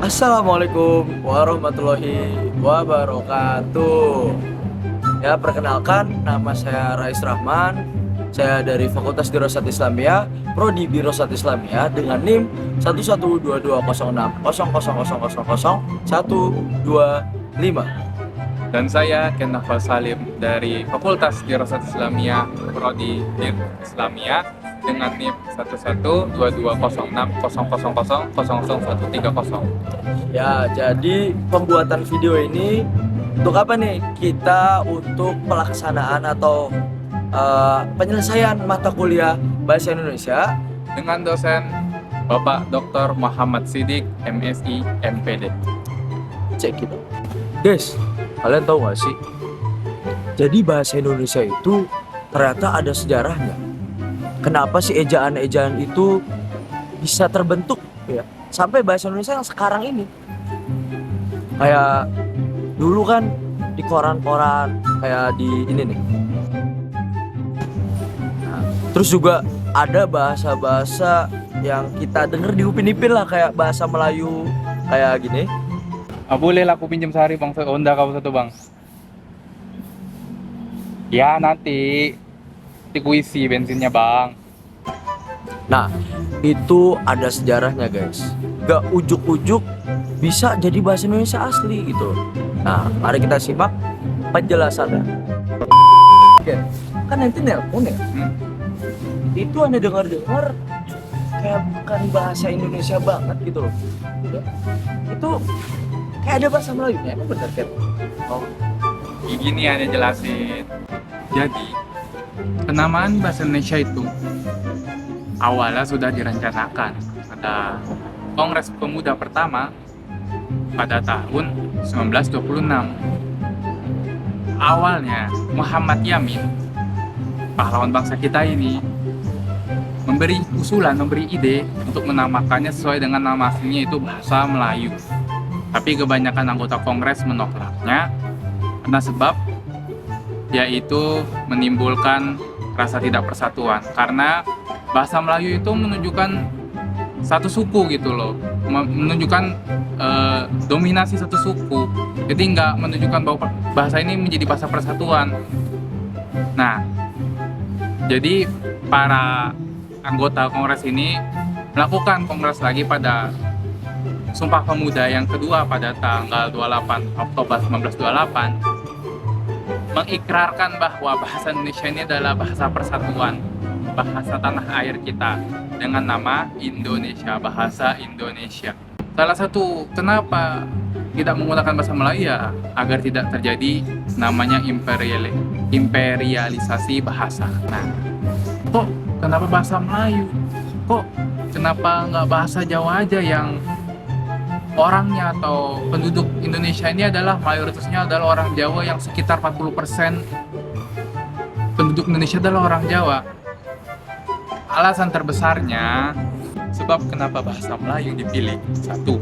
Assalamualaikum warahmatullahi wabarakatuh. Ya, perkenalkan nama saya Rais Rahman. Saya dari Fakultas Dirosat Islamiyah, Prodi Dirosat Islamiyah dengan NIM 1122060000125. Dan saya Ken Nafal Salim dari Fakultas Dirasat Islamiyah, Prodi Dir Islamiyah dengan NIM 112206000000130. Ya, jadi pembuatan video ini untuk apa nih? Kita untuk pelaksanaan atau penyelesaian mata kuliah Bahasa Indonesia Dengan dosen Bapak Dr. Muhammad Siddiq, MSI, MPD. Cek kita. Guys, kalian tahu gak sih? Jadi bahasa Indonesia itu ternyata ada sejarahnya. Kenapa sih ejaan-ejaan itu bisa terbentuk ya? Sampai bahasa Indonesia yang sekarang ini. Kayak dulu kan di koran-koran, kayak di ini nih. Nah, terus juga ada bahasa-bahasa yang kita denger di Upin Ipin lah, kayak bahasa Melayu kayak gini. Boleh lah aku pinjam sehari bang, Honda kau satu bang. Ya nanti ku isi bensinnya bang. Nah, itu ada sejarahnya guys. Gak ujuk-ujuk bisa jadi bahasa Indonesia asli gitu. Nah, mari kita simak penjelasannya. Oke, kan nanti nelpon ya. Itu Anda dengar-dengar kayak bukan bahasa Indonesia banget gitu loh. Itu kayak ada bahasa Melayunya, emang bener kan? Oh, Gini Anda jelasin. Jadi, penamaan bahasa Indonesia itu awalnya sudah direncanakan pada Kongres Pemuda pertama pada tahun 1926. Awalnya Muhammad Yamin, pahlawan bangsa kita ini, memberi usulan, memberi ide untuk menamakannya sesuai dengan nama aslinya, itu bahasa Melayu. Tapi kebanyakan anggota Kongres menolaknya karena sebab yaitu menimbulkan rasa tidak persatuan, karena bahasa Melayu itu menunjukkan satu suku gitu loh, menunjukkan dominasi satu suku, jadi nggak menunjukkan bahwa bahasa ini menjadi bahasa persatuan. Nah, jadi para anggota Kongres ini melakukan kongres lagi pada Sumpah Pemuda yang kedua pada tanggal 28 Oktober 1928, mengikrarkan bahwa bahasa Indonesia ini adalah bahasa persatuan, bahasa tanah air kita, dengan nama Indonesia, bahasa Indonesia. Salah satu kenapa tidak menggunakan bahasa Melayu ya agar tidak terjadi namanya imperialisasi bahasa. Nah, kok kenapa bahasa Melayu? Kok kenapa nggak bahasa Jawa aja yang orangnya atau penduduk Indonesia ini adalah mayoritasnya adalah orang Jawa, yang sekitar 40% penduduk Indonesia adalah orang Jawa. Alasan terbesarnya, sebab kenapa bahasa Melayu dipilih. Satu,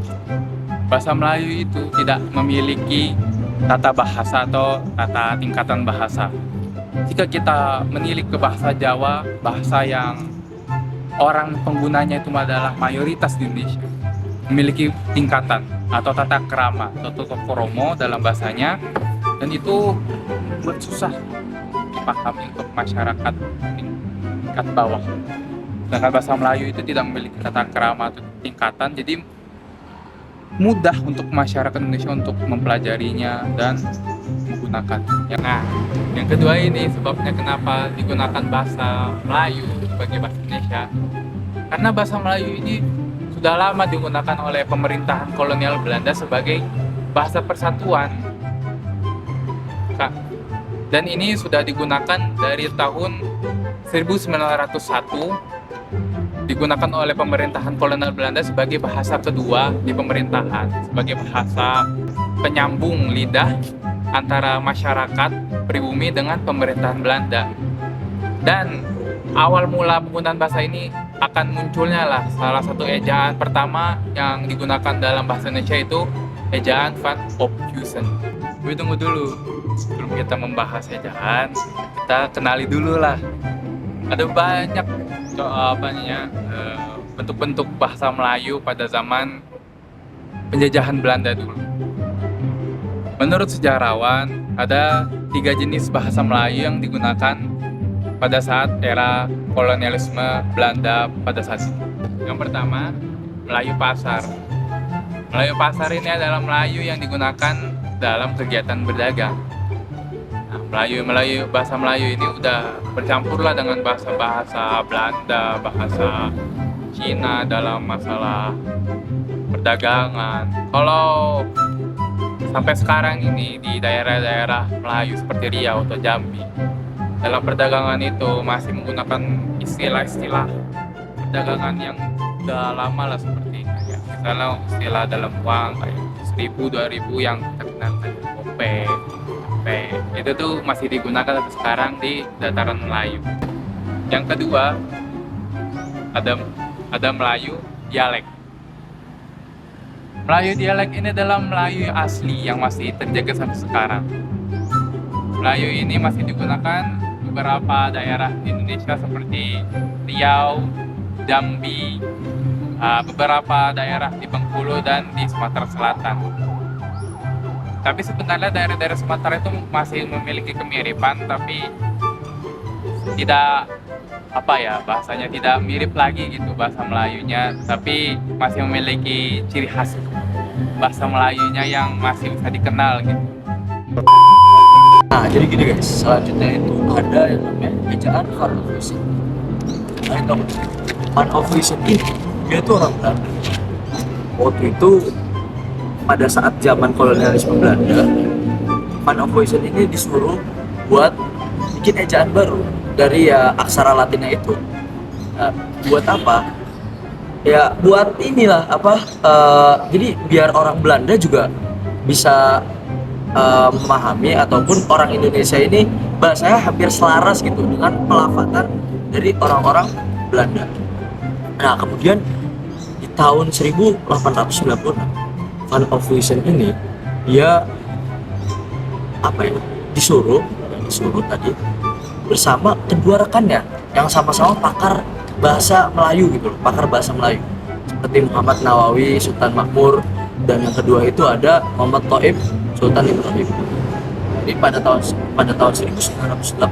bahasa Melayu itu tidak memiliki tata bahasa atau tata tingkatan bahasa. Jika kita menilik ke bahasa Jawa, bahasa yang orang penggunanya itu adalah mayoritas di Indonesia, memiliki tingkatan atau tata krama atau tata kromo dalam bahasanya, dan itu buat susah dipahami untuk masyarakat tingkat bawah. Sedangkan bahasa Melayu itu tidak memiliki tata krama atau tingkatan, jadi mudah untuk masyarakat Indonesia untuk mempelajarinya dan menggunakannya. Nah, yang kedua ini sebabnya kenapa digunakan bahasa Melayu sebagai bahasa Indonesia, karena bahasa Melayu ini sudah lama digunakan oleh pemerintahan kolonial Belanda sebagai bahasa persatuan, Kak. Dan ini sudah digunakan dari tahun 1901, digunakan oleh pemerintahan kolonial Belanda sebagai bahasa kedua di pemerintahan, sebagai bahasa penyambung lidah antara masyarakat pribumi dengan pemerintahan Belanda. Dan awal mula penggunaan bahasa ini akan munculnya lah salah satu ejaan pertama yang digunakan dalam bahasa Indonesia, itu ejaan Van Ophuijsen. Tunggu dulu, sebelum kita membahas ejaan, kita kenali dulu lah. Ada banyak bentuk-bentuk bahasa Melayu pada zaman penjajahan Belanda dulu. Menurut sejarawan, ada 3 jenis bahasa Melayu yang digunakan pada saat era kolonialisme Belanda pada saat itu. Yang pertama, Melayu Pasar. Melayu Pasar ini adalah Melayu yang digunakan dalam kegiatan berdagang. Nah, bahasa Melayu ini udah bercampur lah dengan bahasa-bahasa Belanda, bahasa Cina dalam masalah perdagangan. Kalau sampai sekarang ini di daerah-daerah Melayu seperti Riau atau Jambi, dalam perdagangan itu masih menggunakan istilah-istilah perdagangan yang udah lama lah, seperti kayak misalnya istilah dalam uang kayak 1000, 2000 yang terkenal kayak gope, itu tuh masih digunakan sampai sekarang di dataran Melayu. Yang kedua, ada Melayu dialek. Melayu dialek ini adalah Melayu asli yang masih terjaga sampai sekarang. Melayu ini masih digunakan beberapa daerah di Indonesia seperti Riau, Jambi, beberapa daerah di Bengkulu dan di Sumatera Selatan. Tapi sebenarnya daerah-daerah Sumatera itu masih memiliki kemiripan, tapi tidak bahasanya tidak mirip lagi gitu bahasa Melayunya, tapi masih memiliki ciri khas bahasa Melayunya yang masih bisa dikenal gitu. Nah, jadi gini guys, selanjutnya itu ada yang namanya ejaan Van of Wissem. Nah, itu Van of Wissem ini dia tuh orang Belanda. Waktu itu pada saat zaman kolonialisme Belanda, Van of Wissem ini disuruh buat bikin ejaan baru dari ya aksara Latinnya itu. Nah, buat apa? Ya buat inilah jadi biar orang Belanda juga bisa memahami, ataupun orang Indonesia ini bahasanya hampir selaras gitu dengan pelafatan dari orang-orang Belanda. Nah, kemudian di tahun 1896 Van of Wissem ini dia disuruh tadi bersama kedua rekannya yang sama-sama pakar bahasa Melayu gitu loh, pakar bahasa Melayu seperti Muhammad Nawawi, Sultan Makmur, dan yang kedua itu ada Muhammad Thaib, Sultan Ibrahim. Jadi pada tahun 1896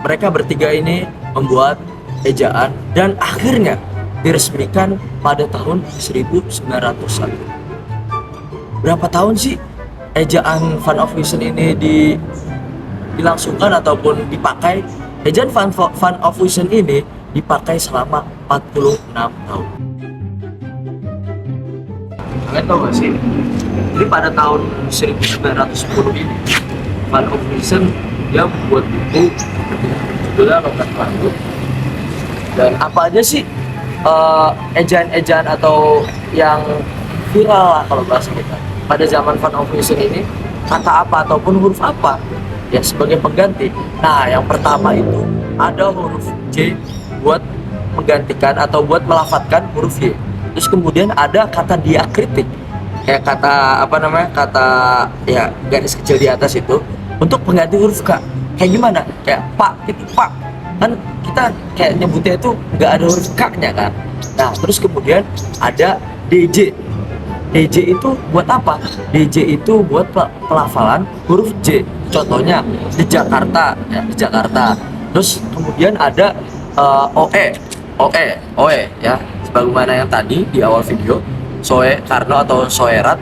mereka bertiga ini membuat ejaan dan akhirnya diresmikan pada tahun 1901. Berapa tahun sih ejaan Van of Wissem ini dilangsungkan ataupun dipakai? Ejaan Van of Wissem ini dipakai selama 46 tahun. Kalian tahu gak sih? Jadi pada tahun 1910 ini Van of Wissem dia membuat buku judulnya Logat Laut. Dan apa aja sih ejaan-ejaan atau yang viral lah kalau bahasa kita pada zaman Van of Wissem ini, kata apa ataupun huruf apa ya sebagai pengganti. Nah, yang pertama itu ada huruf J buat menggantikan atau buat melafatkan huruf Y. Terus kemudian ada kata diakritik, kayak kata kata ya garis kecil di atas itu untuk pengganti huruf K. Kayak gimana? Kayak Pak, itu Pak. Kan kita kayak nyebutnya itu nggak ada huruf K-nya kan. Nah, terus kemudian ada DJ. DJ itu buat apa? DJ itu buat pelafalan huruf J. Contohnya di Jakarta, ya, di Jakarta. Terus kemudian ada OE ya, sebagaimana yang tadi di awal video, Soe Karno atau Soerat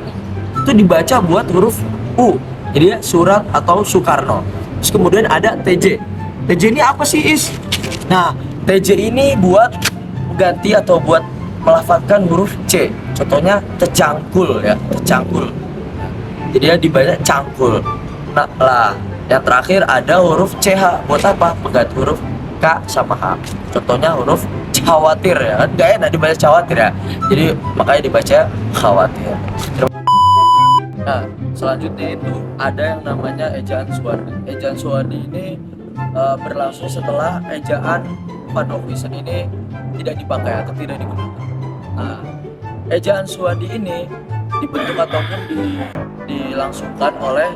itu dibaca buat huruf U. Jadi ya, Surat atau Soekarno. Terus kemudian ada TJ. TJ ini apa sih, Is? Nah, TJ ini buat mengganti atau buat melafatkan huruf C. Contohnya tecangkul ya, tecangkul. Jadi ya dibaca cangkul. Nah, lah, yang terakhir ada huruf CH. Buat apa? Mengganti huruf K sama H. Contohnya huruf khawatir ya. Kan gak enak dibaca khawatir ya. Jadi makanya dibaca khawatir. Nah, selanjutnya itu ada yang namanya ejaan Suwardi. Ejaan Suwardi ini berlangsung setelah ejaan Van of Wissem ini tidak dipakai atau tidak digunakan. Nah, ejaan Suwardi ini dibentuk ataupun dilangsungkan oleh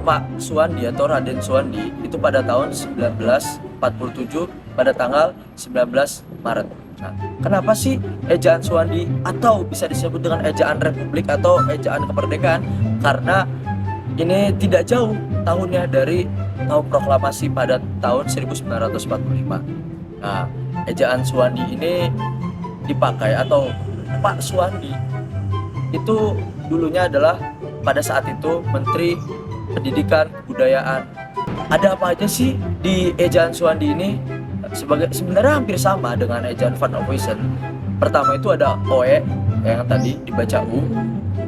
Pak Suwandi atau Raden Suwandi itu pada tahun 1947 pada tanggal 19 Maret. Nah, kenapa sih ejaan Suwandi atau bisa disebut dengan ejaan Republik atau ejaan kemerdekaan? Karena ini tidak jauh tahunnya dari tahun proklamasi pada tahun 1945. Nah, ejaan Suwandi ini dipakai atau Pak Suwandi itu dulunya adalah pada saat itu Menteri Pendidikan Kebudayaan. Ada apa aja sih di ejaan Suwandi ini? Sebenarnya hampir sama dengan ejaan Van Ophuijsen. Pertama itu ada OE yang tadi dibaca U.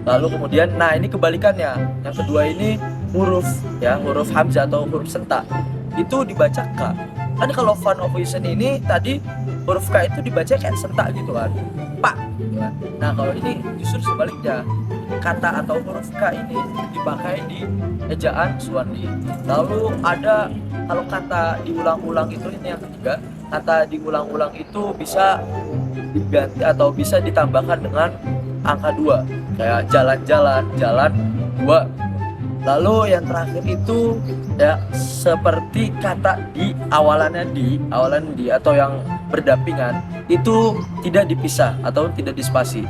Lalu kemudian, nah ini kebalikannya. Yang kedua ini huruf hamzah atau huruf sentak. Itu dibaca K. Kan kalau Van Ophuijsen ini tadi huruf K itu dibaca kayak sentak gitu kan. Pak gitu kan. Nah, kalau ini justru sebaliknya. Kata atau huruf K ini dipakai di ejaan Suwandi. Lalu ada kalau kata diulang-ulang itu ini yang ketiga. Kata diulang-ulang itu bisa diganti atau bisa ditambahkan dengan angka 2. Kayak jalan-jalan, jalan 2. Lalu yang terakhir itu ya seperti kata di awalan di atau yang berdampingan itu tidak dipisah atau tidak dispasi.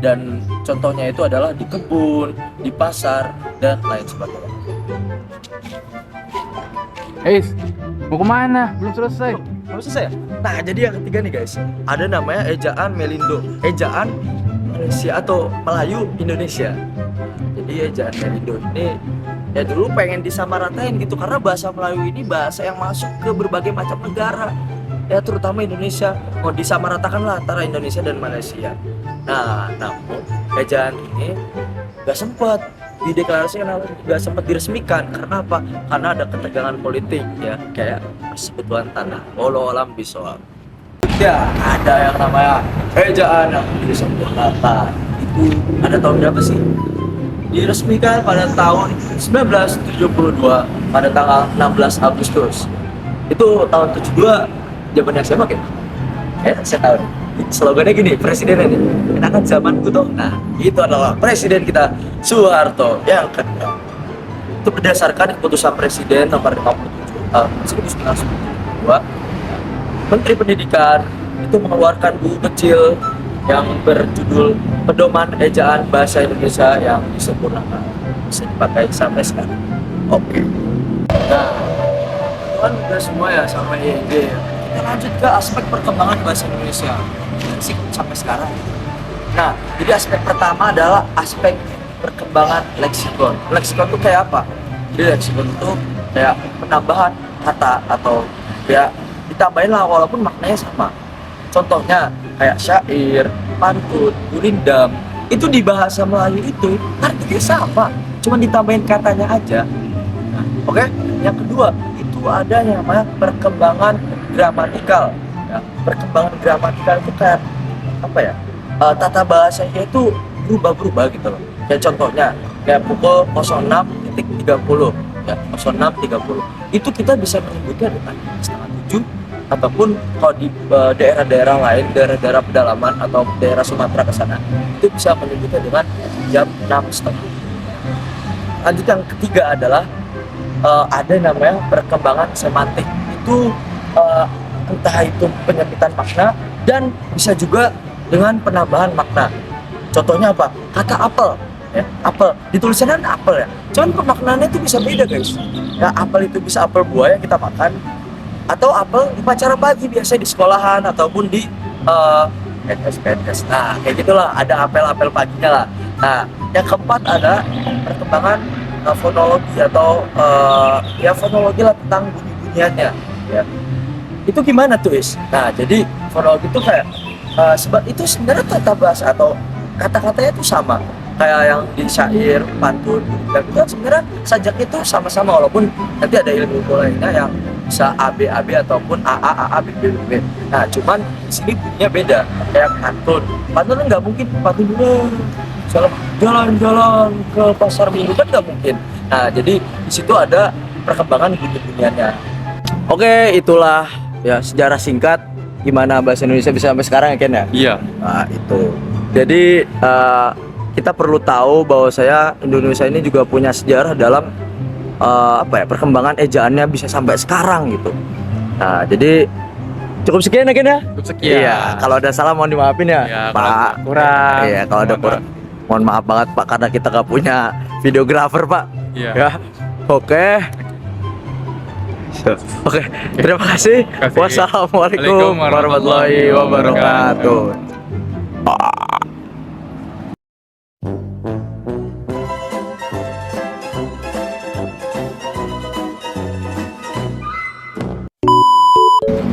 Dan contohnya itu adalah di kebun, di pasar, dan lain sebagainya. Mau kemana? Belum selesai. Belum selesai ya? Nah, jadi yang ketiga nih guys, ada namanya ejaan Melindo, ejaan Malaysia atau Melayu Indonesia. Jadi ejaan Melindo ini ya dulu pengen disamaratain gitu, karena bahasa Melayu ini bahasa yang masuk ke berbagai macam negara, ya terutama Indonesia. Mau disamaratakan lah antara Indonesia dan Malaysia. Nah, namun ejaan ini gak sempat dideklarasikan, gak sempat diresmikan. Karena apa? Karena ada ketegangan politik ya, kayak persekutuan tanah. Wallahu a'lam bishawab. Ya, ada yang namanya ejaan yang disempurnakan. Itu ada tahun berapa sih? Diresmikan pada tahun 1972 pada tanggal 16 Agustus. Itu tahun 72 zamannya siapa kan? Saya tahu. Slogannya gini, presidennya nih, enakan zamanku tuh. Nah, itu adalah presiden kita Soeharto yang kedua. Itu berdasarkan keputusan presiden nomor 57 1992. Menteri Pendidikan itu mengeluarkan buku kecil yang berjudul Pedoman Ejaan Bahasa Indonesia yang disempurnakan, bisa dipakai sampai sekarang. Oke. Nah, kan udah semua ya sampai EG. Kita lanjut ke aspek perkembangan bahasa Indonesia sampai sekarang. Nah, jadi aspek pertama adalah aspek perkembangan leksikon. Leksikon itu kayak apa? Jadi leksikon itu kayak penambahan kata atau ya ditambahin lah walaupun maknanya sama. Contohnya kayak syair, pantun, gurindam, itu di bahasa Melayu itu artinya sama, cuma ditambahin katanya aja. Nah, oke. Yang kedua itu ada yang namanya perkembangan gramatikal. Ya, perkembangan gramatikal itu kayak apa ya? Tata bahasanya itu berubah-berubah gitu loh. Kayak contohnya kayak pukul 06.30 ya, 06.30 itu kita bisa menyebutnya dengan setengah 7, ataupun kalau di daerah-daerah lain, daerah-daerah pedalaman atau daerah Sumatera ke sana, itu bisa menyebutnya dengan jam 6.30. Lanjut yang ketiga adalah ada namanya perkembangan semantik. Itu entah itu penyempitan makna dan bisa juga dengan penambahan makna. Contohnya apa? Kata apel ya, apel ditulisannya apel ya, cuman pemaknaannya itu bisa beda guys ya. Apel itu bisa apel buah yang kita makan, atau apel upacara pagi biasa di sekolahan ataupun di PNS. Nah, kayak gitulah, ada apel-apel paginya lah. Nah, yang keempat ada perkembangan fonologi atau ya fonologi lah, tentang bunyi-bunyiannya ya. Itu gimana tuh Is? Nah, jadi fonologi itu kayak sebab itu sebenarnya tata bahasa atau kata-katanya itu sama kayak yang di syair, pantun, dan itu sebenarnya sajaknya itu sama-sama, walaupun nanti ada ilmu lainnya yang bisa AB ataupun AA B. Nah, cuman di sini bunyinya beda. Kayak pantun kan nggak mungkin pantun dulu jalan-jalan ke pasar minggu, kan nggak mungkin. Nah, jadi di situ ada perkembangan bunyi-bunyiannya. Oke, itulah ya sejarah singkat gimana bahasa Indonesia bisa sampai sekarang ya Ken ya. Iya. Nah, itu. Jadi kita perlu tahu bahwa Indonesia ini juga punya sejarah dalam perkembangan ejaannya bisa sampai sekarang gitu. Nah, jadi Cukup sekian ya Ken ya. Cukup sekian. Iya, kalau ada salah mohon dimaafin ya, Ya, Pak. kalau kurang. Iya, kalau ada Mohon kurang, mohon maaf banget Pak karena kita gak punya videografer Pak. Iya. Ya, oke. Oke, terima kasih. kasih. Wassalamualaikum warahmatullahi wabarakatuh.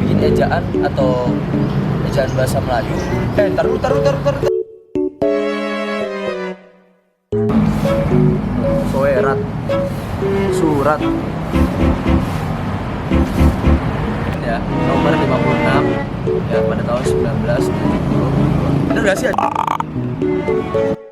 Bikin ejaan atau ejaan bahasa Melayu. Taruh. Surat ya, nomor 56 ya pada tahun 1972. Bener gak sih?